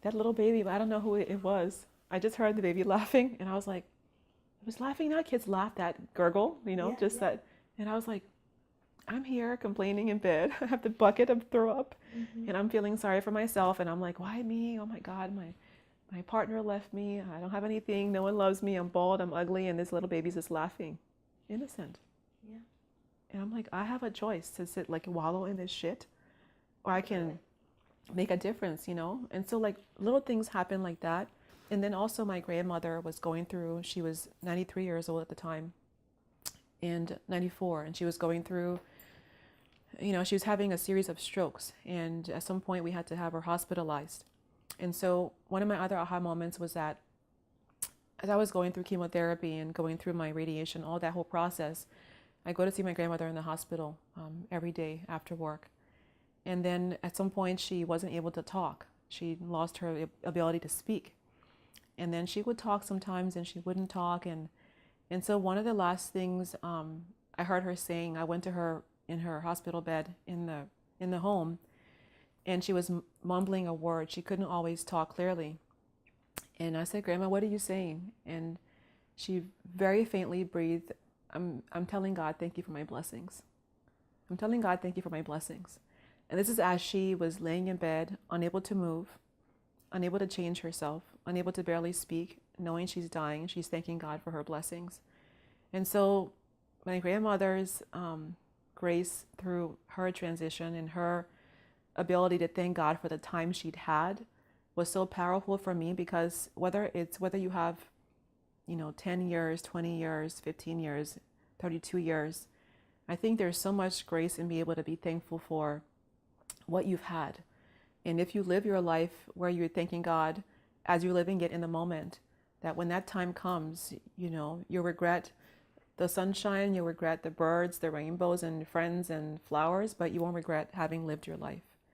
that little baby, I don't know who it was. I just heard the baby laughing, and I was like, it was laughing. Now kids laugh that gurgle, Yeah, just yeah. that. And I was like, I'm here complaining in bed. I have the bucket of throw up, Mm-hmm. and I'm feeling sorry for myself. And I'm like, why me? Oh my God, my partner left me. I don't have anything. No one loves me. I'm bald. I'm ugly, and this little baby's just laughing, innocent. Yeah. And I'm like, I have a choice to sit like wallow in this shit, or I Totally. can make a difference. And so like little things happen like that. And then also my grandmother was going through, she was 93 years old at the time, and 94, and she was going through, she was having a series of strokes, and at some point we had to have her hospitalized. And so one of my other aha moments was that as I was going through chemotherapy and going through my radiation, all that whole process, I go to see my grandmother in the hospital every day after work. And then at some point, she wasn't able to talk. She lost her ability to speak. And then she would talk sometimes and she wouldn't talk. And so one of the last things I heard her saying, I went to her in her hospital bed in the home, and she was mumbling a word. She couldn't always talk clearly. And I said, Grandma, what are you saying? And she very faintly breathed, I'm telling God, thank you for my blessings. I'm telling God, thank you for my blessings. And this is as she was laying in bed, unable to move, unable to change herself, unable to barely speak, knowing she's dying. She's thanking God for her blessings. And so my grandmother's grace through her transition and her ability to thank God for the time she'd had was so powerful for me, because whether you have 10 years, 20 years, 15 years, 32 years, I think there's so much grace in being able to be thankful for what you've had. And if you live your life where you're thanking God as you're living it in the moment, that when that time comes, you'll regret the sunshine, you'll regret the birds, the rainbows and friends and flowers, but you won't regret having lived your life.